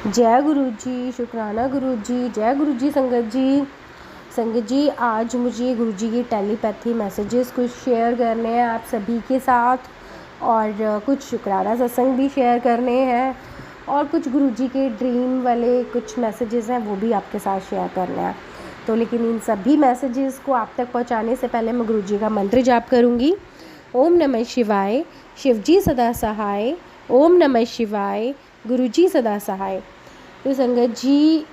जय गुरु जी, शुक्राना गुरु जी, जय गुरु जी। संगत जी आज मुझे गुरु जी की टेलीपैथी मैसेजेस कुछ शेयर करने हैं आप सभी के साथ, और कुछ शुक्राना सत्संग भी शेयर करने हैं, और कुछ गुरु जी के ड्रीम वाले कुछ मैसेजेस हैं वो भी आपके साथ शेयर करने हैं। तो लेकिन इन सभी मैसेजेस को आप तक पहुंचाने से पहले मैं गुरु जी का मंत्र जाप करूंगी। ओम नमः शिवाय, शिवजी सदा सहाय। ओम नमः शिवाय, गुरुजी सदा सहाय। तो संगत जी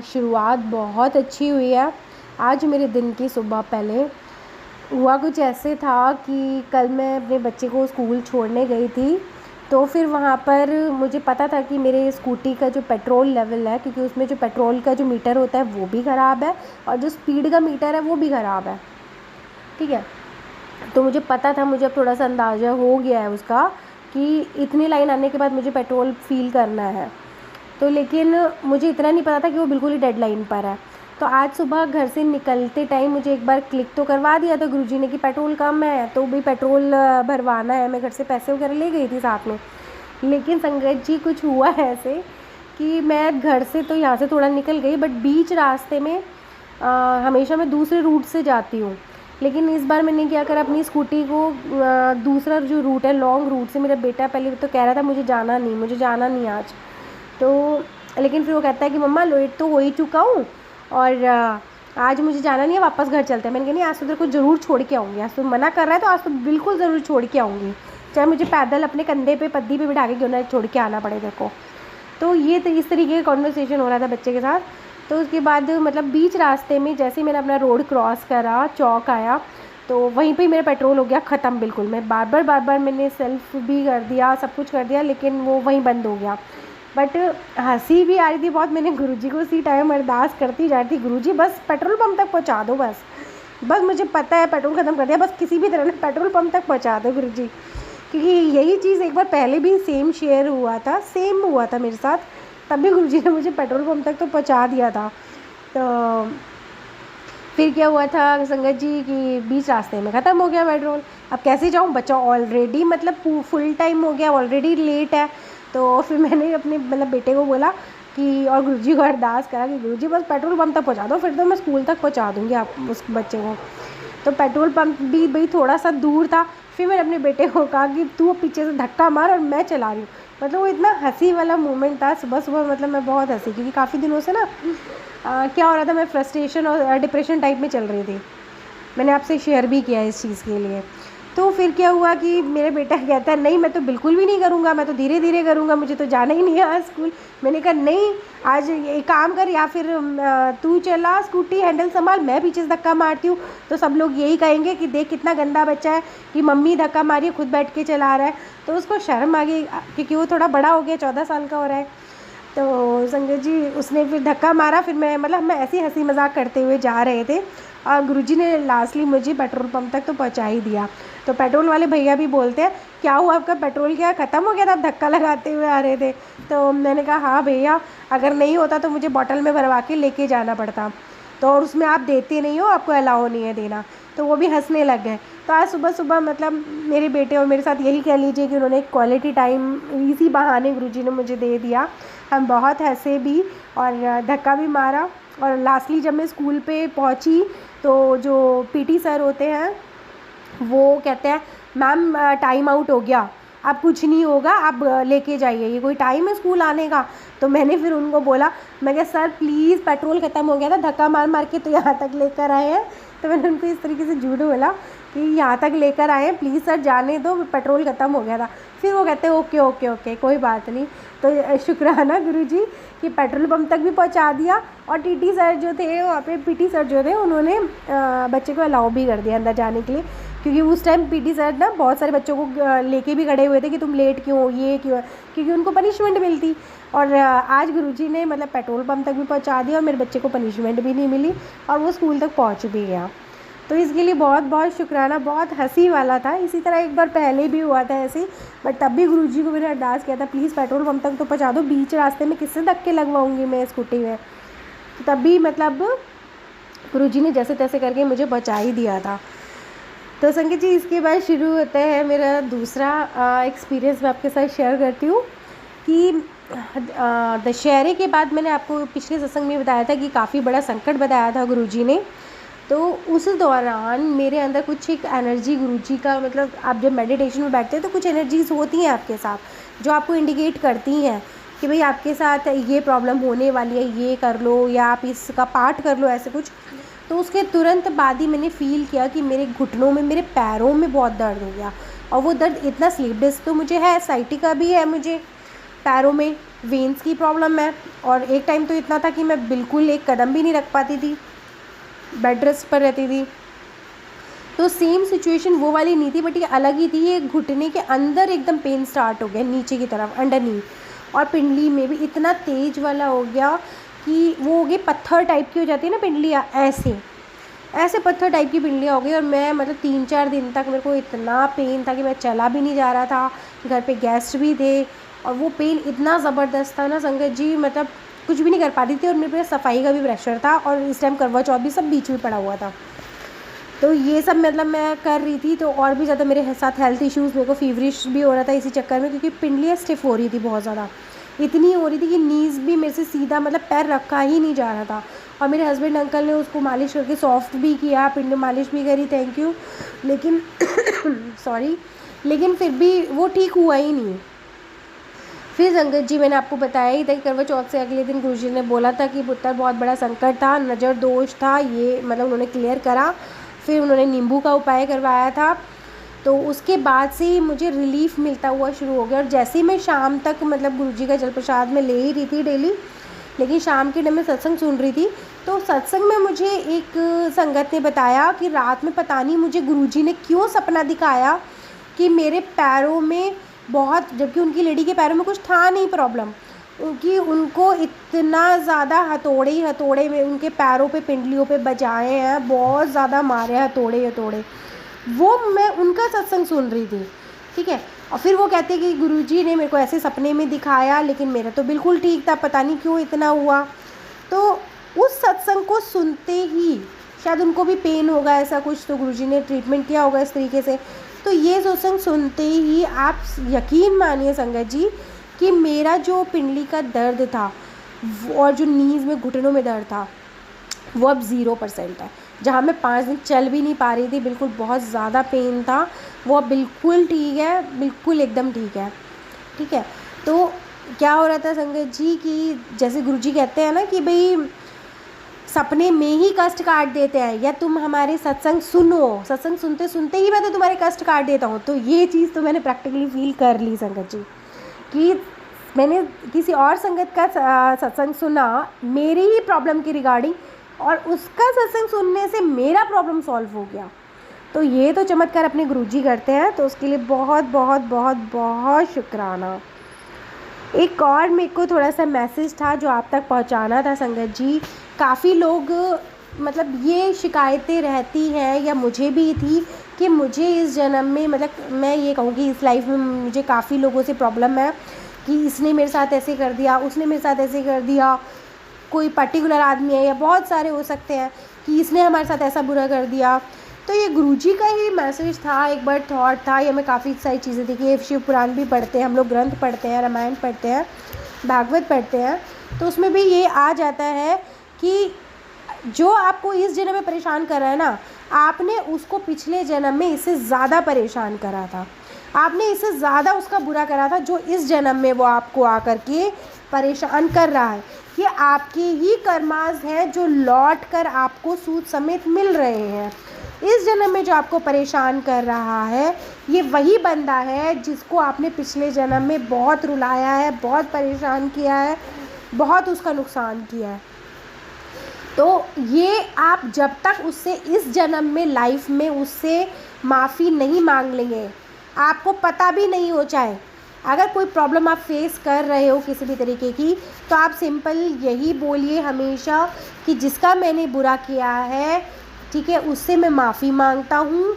शुरुआत बहुत अच्छी हुई है। आज मेरे दिन की सुबह पहले हुआ कुछ ऐसे था कि कल मैं अपने बच्चे को स्कूल छोड़ने गई थी, तो फिर वहाँ पर मुझे पता था कि मेरे स्कूटी का जो पेट्रोल लेवल है, क्योंकि उसमें जो पेट्रोल का जो मीटर होता है वो भी ख़राब है और जो स्पीड का मीटर है वो भी ख़राब है। ठीक है, तो मुझे पता था, मुझे अब थोड़ा सा अंदाज़ा हो गया है उसका कि इतनी लाइन आने के बाद मुझे पेट्रोल फ़ील करना है। तो लेकिन मुझे इतना नहीं पता था कि वो बिल्कुल ही डेड लाइन पर है। तो आज सुबह घर से निकलते टाइम मुझे एक बार क्लिक तो करवा दिया था गुरुजी ने कि पेट्रोल कम है, तो भी पेट्रोल भरवाना है। मैं घर से पैसे वगैरह ले गई थी साथ में। लेकिन संगत जी कुछ हुआ है ऐसे कि मैं घर से तो यहाँ से थोड़ा निकल गई, बट बीच रास्ते में हमेशा मैं दूसरे रूट से जाती हूँ, लेकिन इस बार मैंने क्या करा, अपनी स्कूटी को दूसरा जो रूट है लॉन्ग रूट से, मेरा बेटा पहले तो कह रहा था मुझे जाना नहीं आज, तो लेकिन फिर वो कहता है कि मम्मा लेट तो हो ही चुका हूँ और आज मुझे जाना नहीं है, वापस घर चलते हैं। मैंने कहा नहीं, आज तो तेरे को ज़रूर छोड़ के आऊँगी, आज तो मना कर रहा है तो आज तो बिल्कुल ज़रूर छोड़ के आऊँगी, चाहे मुझे पैदल अपने कंधे पे पद्दी पे बिठा के क्यों ना छोड़ के आना पड़े तेरे को। तो ये तो इस तरीके का कॉन्वर्सेशन हो रहा था बच्चे के साथ। तो उसके बाद मतलब बीच रास्ते में जैसे ही मैंने अपना रोड क्रॉस करा, चौक आया, तो वहीं पे मेरा पेट्रोल हो गया ख़त्म बिल्कुल। मैं बार बार मैंने सेल्फ भी कर दिया, सब कुछ कर दिया, लेकिन वो वहीं बंद हो गया। बट हंसी भी आ रही थी बहुत। मैंने गुरुजी को उसी टाइम अरदास करती जा रही थी, गुरुजी बस पेट्रोल पंप तक पहुंचा दो, बस मुझे पता है पेट्रोल ख़त्म कर दिया, बस किसी भी तरह पेट्रोल पंप तक पहुंचा दो गुरुजी। क्योंकि यही चीज़ एक बार पहले भी सेम हुआ था मेरे साथ, तब भी गुरुजी ने मुझे पेट्रोल पंप तक तो पहुंचा दिया था। तो फिर क्या हुआ था संगत जी कि बीच रास्ते में ख़त्म हो गया पेट्रोल। अब कैसे जाऊँ, बच्चा ऑलरेडी मतलब फुल टाइम हो गया, ऑलरेडी लेट है। तो फिर मैंने अपने मतलब बेटे को बोला कि, और गुरुजी को अरदास करा कि गुरुजी बस पेट्रोल पंप तक पहुंचा दो, फिर तो मैं स्कूल तक पहुंचा दूँगी आप उस बच्चे को। तो पेट्रोल पंप भी भाई थोड़ा सा दूर था। फिर मैंने अपने बेटे को कहा कि तू पीछे से धक्का मार और मैं चला रही हूँ। मतलब वो इतना हंसी वाला मोमेंट था सुबह, मतलब मैं बहुत हंसी, क्योंकि काफ़ी दिनों से ना क्या हो रहा था, मैं फ्रस्ट्रेशन और डिप्रेशन टाइप में चल रही थी। मैंने आपसे शेयर भी किया इस चीज़ के लिए। तो फिर क्या हुआ कि मेरे बेटा कहता है नहीं मैं तो बिल्कुल भी नहीं करूँगा, मैं तो धीरे धीरे करूँगा, मुझे तो जाना ही नहीं है आज स्कूल। मैंने कहा नहीं, आज एक काम कर, या फिर तू चला स्कूटी हैंडल संभाल, मैं पीछे से धक्का मारती हूँ, तो सब लोग यही कहेंगे कि देख कितना गंदा बच्चा है कि मम्मी धक्का मारी खुद बैठ के चला रहा है। तो उसको शर्म आ गई, क्योंकि वो थोड़ा बड़ा हो गया, 14 साल का हो रहा है। तो संगत जी उसने फिर धक्का मारा, फिर मैं मतलब मैं ऐसी हंसी मजाक करते हुए जा रहे थे, और गुरुजी ने लास्टली मुझे पेट्रोल पंप तक तो पहुंचा ही दिया। तो पेट्रोल वाले भैया भी बोलते हैं क्या हुआ आपका पेट्रोल क्या ख़त्म हो गया था, आप धक्का लगाते हुए आ रहे थे। तो मैंने कहा हाँ भैया, अगर नहीं होता तो मुझे बॉटल में भरवा के लेके जाना पड़ता, तो और उसमें आप देते नहीं हो, आपको अलाउ नहीं है देना। तो वो भी हंसने लग गए। तो आज सुबह मतलब मेरे बेटे और मेरे साथ यही कह लीजिए कि उन्होंने क्वालिटी टाइम इसी बहाने गुरुजी ने मुझे दे दिया। हम बहुत हंसे भी और धक्का भी मारा। और लास्टली जब मैं स्कूल पे पहुंची तो जो पीटी सर होते हैं वो कहते हैं मैम टाइम आउट हो गया, अब कुछ नहीं होगा, आप लेके जाइए, ये कोई टाइम है स्कूल आने का। तो मैंने फिर उनको बोला, मैं कहा सर प्लीज़ पेट्रोल ख़त्म हो गया था, धक्का मार मार के तो यहाँ तक लेकर आए हैं। तो मैंने उनको इस तरीके से झूठ बोला कि यहाँ तक लेकर आए हैं, प्लीज़ सर जाने दो, पेट्रोल ख़त्म हो गया था। फिर वो कहते हैं ओके ओके ओके कोई बात नहीं। तो शुक्राना गुरुजी कि पेट्रोल पंप तक भी पहुँचा दिया। और टीटी सर जो थे वहाँ पे, पीटी सर जो थे, उन्होंने बच्चे को अलाउ भी कर दिया अंदर जाने के लिए, क्योंकि उस टाइम पीटी सर ना बहुत सारे बच्चों को लेके भी खड़े हुए थे कि तुम लेट क्यों हो, ये क्यों है, क्योंकि उनको पनिशमेंट मिलती। और आज गुरुजी ने मतलब पेट्रोल पंप तक भी पहुंचा दिया और मेरे बच्चे को पनिशमेंट भी नहीं मिली और वो स्कूल तक पहुंच भी गया। तो इसके लिए बहुत बहुत शुक्राना। बहुत हंसी वाला था। इसी तरह एक बार पहले भी हुआ था ऐसे, बट तब भी गुरुजी को मैंने अरदास किया था प्लीज़ पेट्रोल पंप तक तो पहुँचा दो, बीच रास्ते में किससे धक्के लगवाऊँगी मैं स्कूटी में। तो तब भी मतलब गुरुजी ने जैसे तैसे करके मुझे पहुँचा ही दिया था। तो संगीत जी इसके बाद शुरू होता है मेरा दूसरा एक्सपीरियंस, मैं आपके साथ शेयर करती हूँ कि दशहरे के बाद मैंने आपको पिछले सत्संग में बताया था कि काफ़ी बड़ा संकट बताया था गुरुजी ने। तो उस दौरान मेरे अंदर कुछ एक एनर्जी गुरुजी का, मतलब आप जब मेडिटेशन में बैठते हैं तो कुछ एनर्जीज़ होती हैं आपके साथ जो आपको इंडिकेट करती हैं कि भाई आपके साथ ये प्रॉब्लम होने वाली है, ये कर लो या आप इसका पाठ कर लो, ऐसे कुछ। तो उसके तुरंत बाद ही मैंने फ़ील किया कि मेरे घुटनों में, मेरे पैरों में बहुत दर्द हो गया। और वो दर्द इतना, स्लीप डिस्क तो मुझे है, साइटिका भी है मुझे, पैरों में वेन्स की प्रॉब्लम है, और एक टाइम तो इतना था कि मैं बिल्कुल एक कदम भी नहीं रख पाती थी, बेड रेस्ट पर रहती थी। तो सेम सिचुएशन वो वाली नहीं थी, बट ये अलग ही थी। ये घुटने के अंदर एकदम पेन स्टार्ट हो गया, नीचे की तरफ, अंडर नी, और पिंडली में भी इतना तेज वाला हो गया कि वो हो गई पत्थर टाइप की हो जाती है ना पिंडलियाँ, ऐसे पत्थर टाइप की पिंडलियाँ हो गई। और मैं मतलब 3-4 दिन तक मेरे को इतना पेन था कि मैं चला भी नहीं जा रहा था, घर पे गेस्ट भी थे, और वो पेन इतना ज़बरदस्त था ना संगत जी, मतलब कुछ भी नहीं कर पाती थी। और मेरे पे सफाई का भी प्रेशर था, और इस टाइम करवा चौथ भी सब बीच में पड़ा हुआ था। तो ये सब मतलब मैं कर रही थी, तो और भी ज़्यादा मेरे साथ हेल्थ इश्यूज़, मेरे को फीवरिश भी हो रहा था इसी चक्कर में, क्योंकि पिंडलियाँ स्टिफ हो रही थी बहुत ज़्यादा, इतनी हो रही थी कि नीज़ भी मेरे से सीधा, मतलब पैर रखा ही नहीं जा रहा था। और मेरे हस्बैंड अंकल ने उसको मालिश करके सॉफ्ट भी किया, पिंड मालिश भी करी, थैंक यू, लेकिन सॉरी, लेकिन फिर भी वो ठीक हुआ ही नहीं। फिर संगत जी मैंने आपको बताया ही था कि करवा चौथ से अगले दिन गुरुजी ने बोला था कि पुत्र बहुत बड़ा संकट था, नज़र दोष था, ये मतलब उन्होंने क्लियर करा। फिर उन्होंने नींबू का उपाय करवाया था, तो उसके बाद से ही मुझे रिलीफ़ मिलता हुआ शुरू हो गया। और जैसे ही मैं शाम तक मतलब गुरुजी का जल प्रसाद में ले ही रही थी डेली, लेकिन शाम के टाइम में सत्संग सुन रही थी, तो सत्संग में मुझे एक संगत ने बताया कि रात में पता नहीं मुझे गुरुजी ने क्यों सपना दिखाया कि मेरे पैरों में बहुत, जबकि उनकी लेडी के पैरों में कुछ था नहीं प्रॉब्लम, क्योंकि उनको इतना ज़्यादा हथौड़े में उनके पैरों पे, पिंडलियों पे बजाए हैं, बहुत ज़्यादा मारे हथौड़े। वो मैं उनका सत्संग सुन रही थी, ठीक है। और फिर वो कहते कि गुरुजी ने मेरे को ऐसे सपने में दिखाया, लेकिन मेरा तो बिल्कुल ठीक था, पता नहीं क्यों इतना हुआ। तो उस सत्संग को सुनते ही शायद उनको भी पेन होगा ऐसा कुछ, तो गुरुजी ने ट्रीटमेंट किया होगा इस तरीके से। तो ये सत्संग सुनते ही आप यकीन मानिए संगत जी कि मेरा जो पिंडली का दर्द था और जो नीज़ में, घुटनों में दर्द था, वो अब 0% है। जहाँ मैं 5 दिन चल भी नहीं पा रही थी, बिल्कुल बहुत ज़्यादा पेन था, वो अब बिल्कुल ठीक है, बिल्कुल एकदम ठीक है, ठीक है। तो क्या हो रहा था संगत जी कि जैसे गुरुजी कहते हैं ना कि भाई सपने में ही कष्ट काट देते हैं, या तुम हमारे सत्संग सुनो, सत्संग सुनते सुनते ही मैं तो तुम्हारे कष्ट काट देता हूँ। तो ये चीज़ तो मैंने प्रैक्टिकली फील कर ली संगत जी, कि मैंने किसी और संगत का सत्संग सुना मेरी ही प्रॉब्लम की रिगार्डिंग, और उसका सत्संग सुनने से मेरा प्रॉब्लम सॉल्व हो गया। तो ये तो चमत्कार अपने गुरुजी करते हैं, तो उसके लिए बहुत बहुत बहुत बहुत शुक्राना। एक और मेरे को थोड़ा सा मैसेज था जो आप तक पहुंचाना था संगत जी। काफ़ी लोग, मतलब ये शिकायतें रहती हैं, या मुझे भी थी, कि मुझे इस जन्म में, मतलब मैं ये कहूँगी इस लाइफ में मुझे काफ़ी लोगों से प्रॉब्लम है कि इसने मेरे साथ ऐसे कर दिया, उसने मेरे साथ ऐसे कर दिया, कोई पर्टिकुलर आदमी है या बहुत सारे हो सकते हैं कि इसने हमारे साथ ऐसा बुरा कर दिया। तो ये गुरुजी का ही मैसेज था, एक बार थॉट था, या मैं काफ़ी सारी चीज़ें देखी, शिव पुराण भी पढ़ते हैं हम लोग, ग्रंथ पढ़ते हैं, रामायण पढ़ते हैं, भागवत पढ़ते हैं, तो उसमें भी ये आ जाता है कि जो आपको इस जन्म में परेशान कर रहा है ना, आपने उसको पिछले जन्म में इससे ज़्यादा परेशान करा था, आपने इससे ज़्यादा उसका बुरा करा था, जो इस जन्म में वो आपको आकर के परेशान कर रहा है। ये आपके ही कर्मास हैं जो लौट कर आपको सूद समेत मिल रहे हैं। इस जन्म में जो आपको परेशान कर रहा है, ये वही बंदा है जिसको आपने पिछले जन्म में बहुत रुलाया है, बहुत परेशान किया है, बहुत उसका नुकसान किया है। तो ये आप जब तक उससे इस जन्म में, लाइफ में उससे माफ़ी नहीं मांग लेंगे, आपको पता भी नहीं हो, चाहे अगर कोई प्रॉब्लम आप फेस कर रहे हो किसी भी तरीके की, तो आप सिंपल यही बोलिए हमेशा कि जिसका मैंने बुरा किया है, ठीक है, उससे मैं माफ़ी मांगता हूँ,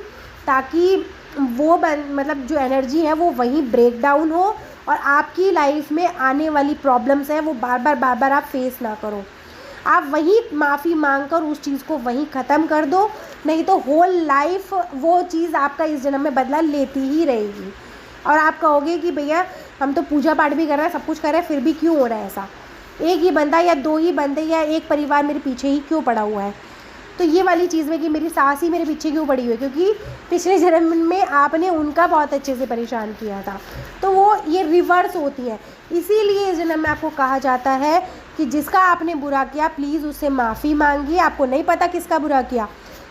ताकि वो मतलब जो एनर्जी है वो वहीं ब्रेक डाउन हो, और आपकी लाइफ में आने वाली प्रॉब्लम्स हैं वो बार बार आप फेस ना करो। आप वहीं माफ़ी मांगकर उस चीज़ को वहीं ख़त्म कर दो, नहीं तो होल लाइफ वो चीज़ आपका इस जन्म में बदला लेती ही रहेगी। और आप कहोगे कि भैया हम तो पूजा पाठ भी कर रहे हैं, सब कुछ कर रहे हैं, फिर भी क्यों हो रहा है ऐसा? एक ही बंदा या 2 ही बंदे या एक परिवार मेरे पीछे ही क्यों पड़ा हुआ है? तो ये वाली चीज़ में कि मेरी सास ही मेरे पीछे क्यों पड़ी हुई है, क्योंकि पिछले जन्म में आपने उनका बहुत अच्छे से परेशान किया था। तो वो ये रिवर्स होती है। इसीलिए इस जन्म में आपको कहा जाता है कि जिसका आपने बुरा किया प्लीज़ उससे माफ़ी मांगिए। आपको नहीं पता किसका बुरा किया,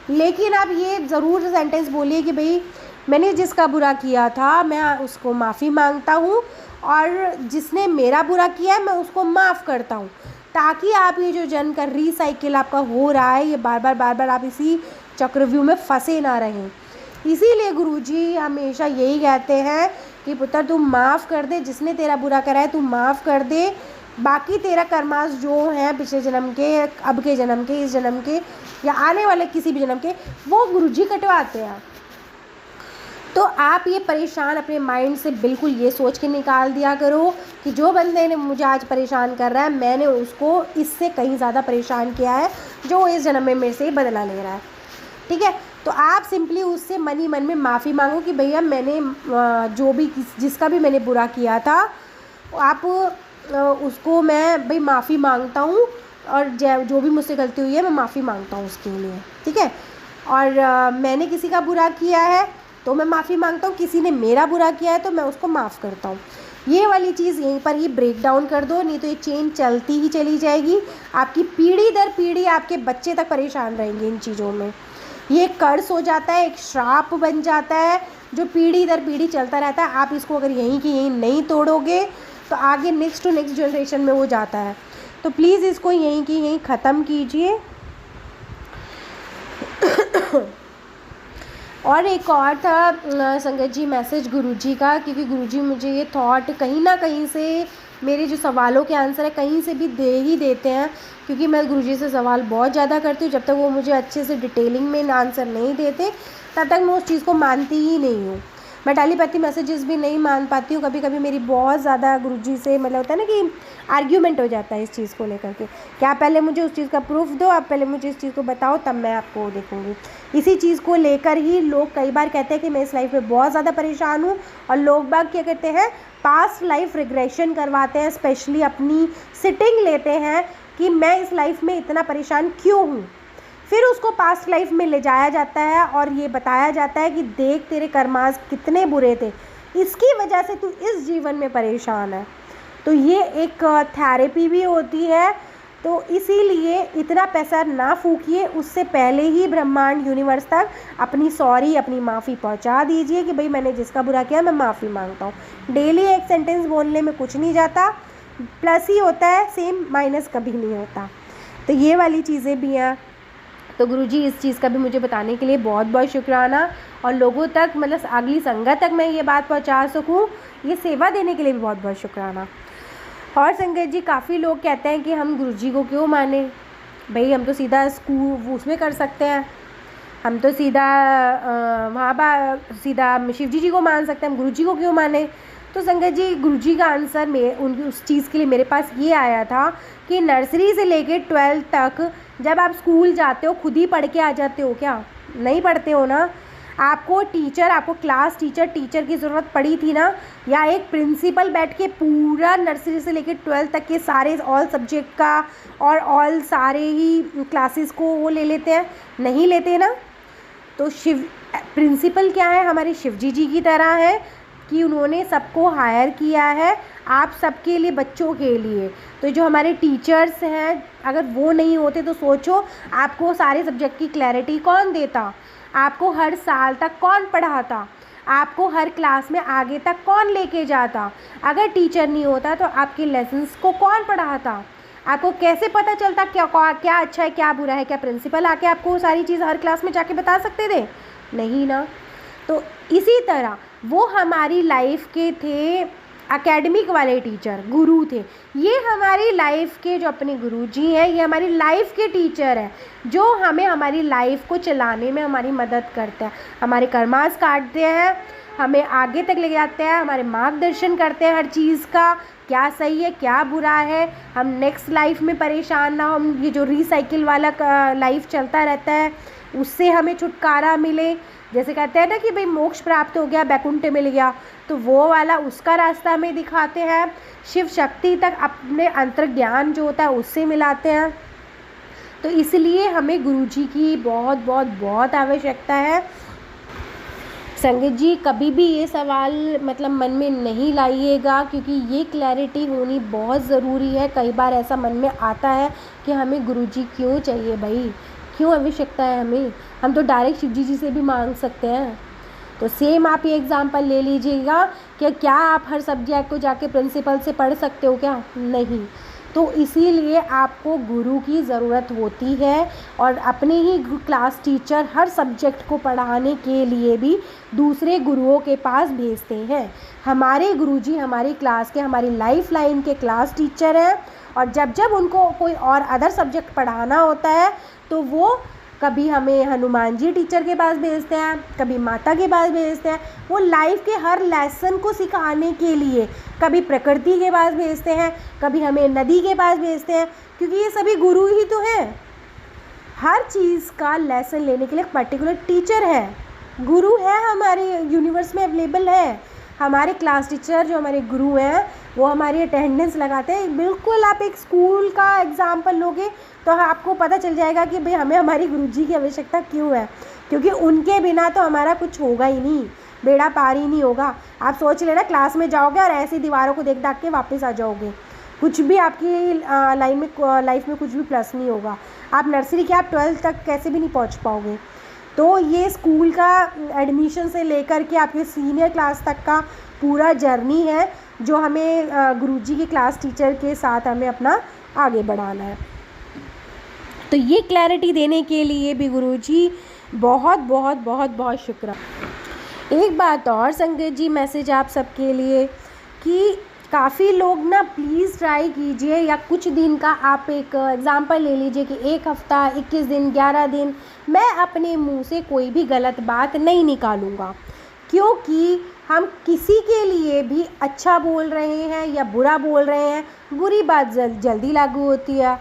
लेकिन आप ये ज़रूर सेंटेंस बोलिए कि भाई मैंने जिसका बुरा किया था मैं उसको माफ़ी मांगता हूँ, और जिसने मेरा बुरा किया है मैं उसको माफ़ करता हूँ, ताकि आप ये जो जन्म का रीसाइकिल आपका हो रहा है, ये बार बार आप इसी चक्रव्यूह में फंसे ना रहें। इसीलिए गुरुजी हमेशा यही कहते हैं कि पुत्र तू माफ़ कर दे, जिसने तेरा बुरा करा है तू माफ़ कर दे, बाकी तेरा कर्मास जो हैं पिछले जन्म के, अब के जन्म के, इस जन्म के या आने वाले किसी भी जन्म के, वो गुरुजी कटवाते हैं। तो आप ये परेशान अपने माइंड से बिल्कुल ये सोच के निकाल दिया करो कि जो बंदे ने मुझे आज परेशान कर रहा है मैंने उसको इससे कहीं ज़्यादा परेशान किया है, जो इस जन्म में मेरे से बदला ले रहा है। ठीक है, तो आप सिंपली उससे मन ही मन में माफ़ी मांगो कि भैया मैंने जो भी जिसका भी मैंने बुरा किया था, आप उसको मैं भाई माफ़ी मांगता हूँ, और जो भी मुझसे गलती हुई है मैं माफ़ी मांगता हूँ उसके लिए। ठीक है, और मैंने किसी का बुरा किया है तो मैं माफ़ी मांगता हूँ, किसी ने मेरा बुरा किया है तो मैं उसको माफ़ करता हूँ। ये वाली चीज़ यहीं पर ही ब्रेक डाउन कर दो, नहीं तो ये चेन चलती ही चली जाएगी। आपकी पीढ़ी दर पीढ़ी आपके बच्चे तक परेशान रहेंगे इन चीज़ों में। ये कर्स हो जाता है, एक श्राप बन जाता है जो पीढ़ी दर पीढ़ी चलता रहता है। आप इसको अगर यहीं की यहीं नहीं तोड़ोगे तो आगे नेक्स्ट टू नेक्स्ट जनरेशन में वो जाता है। तो प्लीज़ इसको यहीं की यहीं ख़त्म कीजिए। और एक और था संगत जी मैसेज गुरुजी का, क्योंकि गुरुजी मुझे ये थॉट कहीं ना कहीं से मेरे जो सवालों के आंसर है कहीं से भी दे ही देते हैं, क्योंकि मैं गुरुजी से सवाल बहुत ज़्यादा करती हूँ। जब तक वो मुझे अच्छे से डिटेलिंग में आंसर नहीं देते तब तक मैं उस चीज़ को मानती ही नहीं हूँ। मैं टेलीपैथी मैसेजेस भी नहीं मान पाती हूँ। कभी कभी मेरी बहुत ज़्यादा गुरुजी से मतलब होता है ना कि आर्ग्यूमेंट हो जाता है इस चीज़ को लेकर के, क्या पहले मुझे उस चीज़ का प्रूफ दो, आप पहले मुझे इस चीज़ को बताओ तब मैं आपको देखूँगी। इसी चीज़ को लेकर ही लोग कई बार कहते हैं कि मैं इस लाइफ में बहुत ज़्यादा परेशान हूँ, और लोग बाग क्या कहते हैं पास्ट लाइफ रिग्रेशन करवाते हैं, स्पेशली अपनी सिटिंग लेते हैं कि मैं इस लाइफ में इतना परेशान क्यों हूँ। फिर उसको पास्ट लाइफ में ले जाया जाता है और ये बताया जाता है कि देख तेरे कर्मास कितने बुरे थे, इसकी वजह से तू इस जीवन में परेशान है। तो ये एक थेरेपी भी होती है। तो इसीलिए इतना पैसा ना फूकिए, उससे पहले ही ब्रह्मांड यूनिवर्स तक अपनी माफ़ी पहुंचा दीजिए कि भाई मैंने जिसका बुरा किया मैं माफ़ी मांगता हूँ। डेली एक सेंटेंस बोलने में कुछ नहीं जाता, प्लस ही होता है, सेम माइनस कभी नहीं होता। तो ये वाली चीज़ें भी हैं। तो गुरुजी इस चीज़ का भी मुझे बताने के लिए बहुत बहुत शुक्राना, और लोगों तक मतलब अगली संगत तक मैं ये बात पहुंचा सकूं, ये सेवा देने के लिए भी बहुत बहुत शुक्राना। और संगत जी काफ़ी लोग कहते हैं कि हम गुरुजी को क्यों माने, भाई हम तो सीधा स्कूल उसमें कर सकते हैं, हम तो सीधा सीधा शिव जी को मान सकते हैं, हम गुरुजी को क्यों माने। तो संगत जी गुरुजी का आंसर उनकी उस चीज़ के लिए मेरे पास ये आया था कि नर्सरी से लेके 12th तक जब आप स्कूल जाते हो खुद ही पढ़ के आ जाते हो क्या? नहीं पढ़ते हो ना। आपको क्लास टीचर की ज़रूरत पड़ी थी ना, या एक प्रिंसिपल बैठ के पूरा नर्सरी से लेके 12th तक के सारे ऑल सब्जेक्ट का और ऑल सारे ही क्लासेस को वो ले लेते हैं? नहीं लेते ना। तो प्रिंसिपल क्या है, हमारे शिव जी की तरह है कि उन्होंने सबको हायर किया है आप सबके लिए, बच्चों के लिए। तो जो हमारे टीचर्स हैं अगर वो नहीं होते तो सोचो आपको सारे सब्जेक्ट की क्लैरिटी कौन देता, आपको हर साल तक कौन पढ़ाता, आपको हर क्लास में आगे तक कौन लेके जाता। अगर टीचर नहीं होता तो आपके लेसन्स को कौन पढ़ाता, आपको कैसे पता चलता क्या अच्छा है क्या बुरा है। क्या प्रिंसिपल आके आपको सारी चीज़ हर क्लास में जाके बता सकते थे? नहीं ना। तो इसी तरह वो हमारी लाइफ के थे एकेडमिक वाले टीचर, गुरु थे। ये हमारी लाइफ के जो अपने गुरुजी हैं, ये हमारी लाइफ के टीचर हैं जो हमें हमारी लाइफ को चलाने में हमारी मदद करते हैं, हमारे कर्मास काटते हैं, हमें आगे तक ले जाते हैं, हमारे मार्गदर्शन करते हैं हर चीज़ का, क्या सही है क्या बुरा है, हम नेक्स्ट लाइफ में परेशान ना हो, हम ये जो रिसाइकिल वाला लाइफ चलता रहता है उससे हमें छुटकारा मिले। जैसे कहते हैं ना कि भाई मोक्ष प्राप्त हो गया, बैकुंठ मिल गया, तो वो वाला उसका रास्ता हमें दिखाते हैं। शिव शक्ति तक अपने अंतर्ज्ञान जो होता है उससे मिलाते हैं। तो इसलिए हमें गुरुजी की बहुत बहुत बहुत आवश्यकता है। संगत जी कभी भी ये सवाल मतलब मन में नहीं लाइएगा, क्योंकि ये क्लैरिटी होनी बहुत ज़रूरी है। कई बार ऐसा मन में आता है कि हमें गुरुजी क्यों चाहिए भाई, क्यों आवश्यकता है हमें, हम तो डायरेक्ट शिवजी जी से भी मांग सकते हैं। तो सेम आप ये एग्ज़ाम्पल ले लीजिएगा कि क्या आप हर सब्जेक्ट को जाके प्रिंसिपल से पढ़ सकते हो क्या, नहीं। तो इसीलिए आपको गुरु की ज़रूरत होती है, और अपने ही क्लास टीचर हर सब्जेक्ट को पढ़ाने के लिए भी दूसरे गुरुओं के पास भेजते हैं। हमारे गुरुजी हमारी क्लास के, हमारी लाइफ लाइन के क्लास टीचर हैं, और जब जब उनको कोई और अदर सब्जेक्ट पढ़ाना होता है तो वो कभी हमें हनुमान जी टीचर के पास भेजते हैं, कभी माता के पास भेजते हैं, वो लाइफ के हर लेसन को सिखाने के लिए। कभी प्रकृति के पास भेजते हैं, कभी हमें नदी के पास भेजते हैं, क्योंकि ये सभी गुरु ही तो हैं। हर चीज़ का लेसन लेने के लिए पर्टिकुलर टीचर है, गुरु है, हमारे यूनिवर्स में अवेलेबल है। हमारे क्लास टीचर जो हमारे गुरु हैं वो हमारी अटेंडेंस लगाते हैं। बिल्कुल आप एक स्कूल का एग्ज़ाम्पल लोगे तो आपको पता चल जाएगा कि भाई हमें हमारी गुरुजी की आवश्यकता क्यों है, क्योंकि उनके बिना तो हमारा कुछ होगा ही नहीं, बेड़ा पार ही नहीं होगा। आप सोच लेना क्लास में जाओगे और ऐसी दीवारों को देख के वापस आ जाओगे, कुछ भी आपकी लाइफ में कुछ भी प्लस नहीं होगा। आप नर्सरी के आप 12th तक कैसे भी नहीं पहुंच पाओगे। तो ये स्कूल का एडमिशन से लेकर के आपके सीनियर क्लास तक का पूरा जर्नी है जो हमें गुरुजी के क्लास टीचर के साथ हमें अपना आगे बढ़ाना है। तो ये क्लैरिटी देने के लिए भी गुरुजी बहुत बहुत बहुत बहुत शुक्रिया। एक बात और संगत जी, मैसेज आप सबके लिए कि काफ़ी लोग ना प्लीज़ ट्राई कीजिए, या कुछ दिन का आप एक एग्ज़ाम्पल ले लीजिए कि एक हफ़्ता 21 दिन 11 दिन मैं अपने मुंह से कोई भी गलत बात नहीं निकालूंगा, क्योंकि हम किसी के लिए भी अच्छा बोल रहे हैं या बुरा बोल रहे हैं, बुरी बात जल्दी लागू होती है।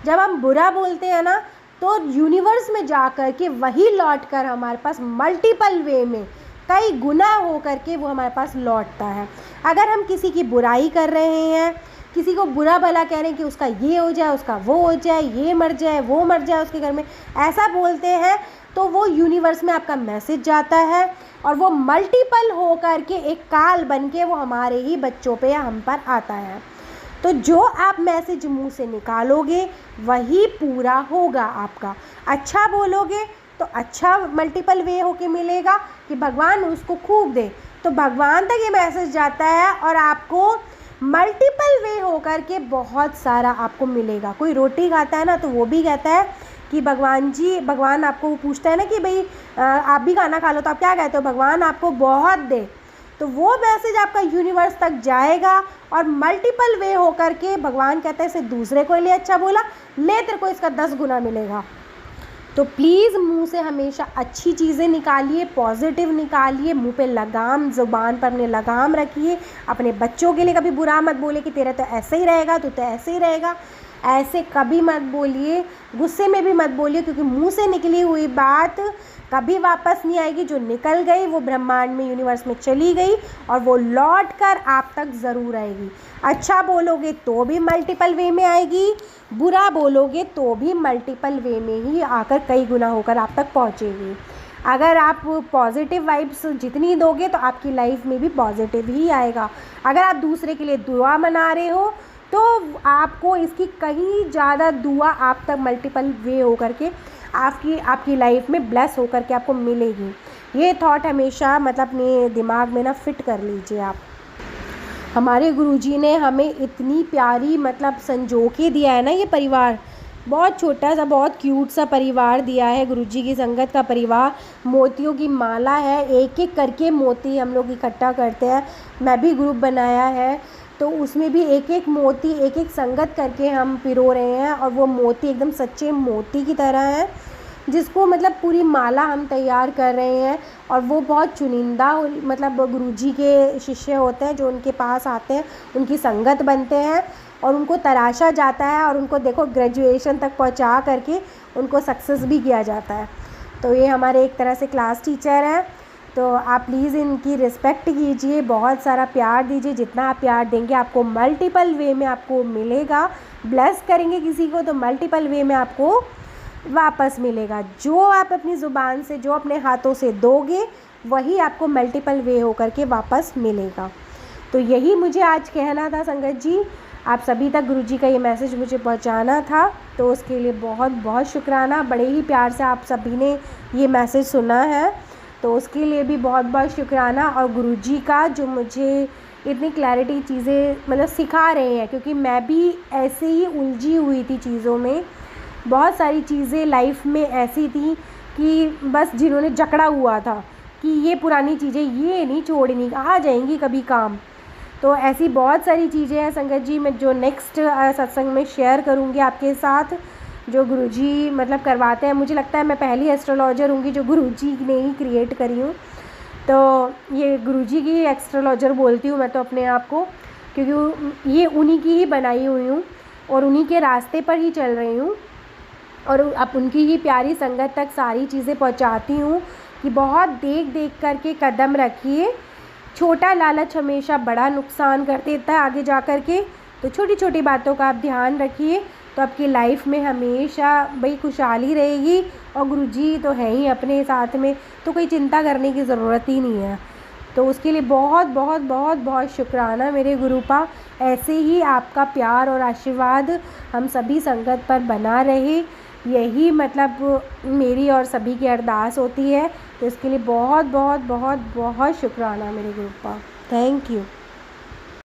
जब हम बुरा बोलते हैं ना तो यूनिवर्स में जा कर के वही लौट कर हमारे पास मल्टीपल वे में कई गुना हो करके वो हमारे पास लौटता है। अगर हम किसी की बुराई कर रहे हैं, किसी को बुरा भला कह रहे हैं कि उसका ये हो जाए, उसका वो हो जाए, ये मर जाए, वो मर जाए उसके घर में, ऐसा बोलते हैं, तो वो यूनिवर्स में आपका मैसेज जाता है और वो मल्टीपल हो करके एक काल बन के वो हमारे ही बच्चों पे या हम पर आता है। तो जो आप मैसेज मुंह से निकालोगे वही पूरा होगा आपका। अच्छा बोलोगे तो अच्छा मल्टीपल वे होके मिलेगा कि भगवान उसको खूब दे, तो भगवान तक ये मैसेज जाता है और आपको मल्टीपल वे होकर के बहुत सारा आपको मिलेगा। कोई रोटी खाता है ना तो वो भी कहता है कि भगवान आपको वो पूछता है ना कि भाई आप भी खाना खा लो, तो आप क्या कहते हो, भगवान आपको बहुत दे। तो वो मैसेज आपका यूनिवर्स तक जाएगा और मल्टीपल वे होकर के भगवान कहता है इसे दूसरे को लिए अच्छा बोला, ले तेरे को इसका 10 गुना मिलेगा। तो प्लीज़ मुंह से हमेशा अच्छी चीज़ें निकालिए, पॉजिटिव निकालिए, मुंह पे लगाम, ज़ुबान पर अपने लगाम रखिए। अपने बच्चों के लिए कभी बुरा मत बोलिए कि तेरा तो ऐसे ही रहेगा, तू तो ऐसे ही रहेगा, ऐसे कभी मत बोलिए। गुस्से में भी मत बोलिए, क्योंकि मुंह से निकली हुई बात कभी वापस नहीं आएगी। जो निकल गई वो ब्रह्मांड में, यूनिवर्स में चली गई और वो लौट कर आप तक ज़रूर आएगी। अच्छा बोलोगे तो भी मल्टीपल वे में आएगी, बुरा बोलोगे तो भी मल्टीपल वे में ही आकर कई गुना होकर आप तक पहुँचेगी। अगर आप पॉजिटिव वाइब्स जितनी दोगे तो आपकी लाइफ में भी पॉजिटिव ही आएगा। अगर आप दूसरे के लिए दुआ मना रहे हो तो आपको इसकी कहीं ज़्यादा दुआ आप तक मल्टीपल वे होकर के आपकी लाइफ में ब्लेस होकर के आपको मिलेगी। ये थॉट हमेशा मतलब अपने दिमाग में ना फिट कर लीजिए आप। हमारे गुरुजी ने हमें इतनी प्यारी मतलब संजो के दिया है ना, ये परिवार बहुत छोटा सा बहुत क्यूट सा परिवार दिया है गुरुजी की संगत का परिवार। मोतियों की माला है, एक एक करके मोती हम लोग इकट्ठा करते हैं। मैं भी ग्रुप बनाया है तो उसमें भी एक एक मोती एक एक संगत करके हम पिरो रहे हैं और वो मोती एकदम सच्चे मोती की तरह है। जिसको मतलब पूरी माला हम तैयार कर रहे हैं, और वो बहुत चुनिंदा मतलब गुरुजी के शिष्य होते हैं जो उनके पास आते हैं, उनकी संगत बनते हैं और उनको तराशा जाता है, और उनको देखो ग्रेजुएशन तक पहुंचा करके उनको सक्सेस भी किया जाता है। तो ये हमारे एक तरह से क्लास टीचर हैं, तो आप प्लीज़ इनकी रिस्पेक्ट कीजिए, बहुत सारा प्यार दीजिए। जितना आप प्यार देंगे आपको मल्टीपल वे में आपको मिलेगा। ब्लेस करेंगे किसी को तो मल्टीपल वे में आपको वापस मिलेगा। जो आप अपनी ज़ुबान से, जो अपने हाथों से दोगे, वही आपको मल्टीपल वे होकर के वापस मिलेगा। तो यही मुझे आज कहना था संगत जी, आप सभी तक गुरुजी का ये मैसेज मुझे पहुंचाना था, तो उसके लिए बहुत बहुत शुक्राना। बड़े ही प्यार से आप सभी ने ये मैसेज सुना है, तो उसके लिए भी बहुत बहुत शुक्राना। और गुरुजी का जो मुझे इतनी क्लैरिटी चीज़ें मतलब सिखा रहे हैं, क्योंकि मैं भी ऐसे ही उलझी हुई थी चीज़ों में। बहुत सारी चीज़ें लाइफ में ऐसी थी कि बस जिन्होंने जकड़ा हुआ था कि ये पुरानी चीज़ें ये नहीं छोड़नी, आ जाएंगी कभी काम। तो ऐसी बहुत सारी चीज़ें हैं संगत जी, मैं जो नेक्स्ट सत्संग में शेयर करूँगी आपके साथ, जो गुरुजी मतलब करवाते हैं। मुझे लगता है मैं पहली एस्ट्रोलॉजर होंगी जो गुरुजी ने ही क्रिएट करी हूँ, तो ये गुरुजी की एस्ट्रोलॉजर बोलती हूँ मैं तो अपने आप को, क्योंकि ये उन्हीं की ही बनाई हुई हूँ और उन्हीं के रास्ते पर ही चल रही हूँ, और अब उनकी ही प्यारी संगत तक सारी चीज़ें पहुँचाती हूँ कि बहुत देख देख करके कदम रखिए। छोटा लालच हमेशा बड़ा नुकसान कर देता है आगे जा कर के, तो छोटी छोटी बातों का आप ध्यान रखिए, तो आपकी लाइफ में हमेशा भाई खुशहाली रहेगी। और गुरुजी तो है ही अपने साथ में, तो कोई चिंता करने की ज़रूरत ही नहीं है। तो उसके लिए बहुत बहुत बहुत बहुत शुक्राना मेरे गुरुपा। ऐसे ही आपका प्यार और आशीर्वाद हम सभी संगत पर बना रहे, यही मतलब मेरी और सभी की अरदास होती है। तो इसके लिए बहुत बहुत बहुत बहुत शुक्राना मेरे गुरुपा। Thank you.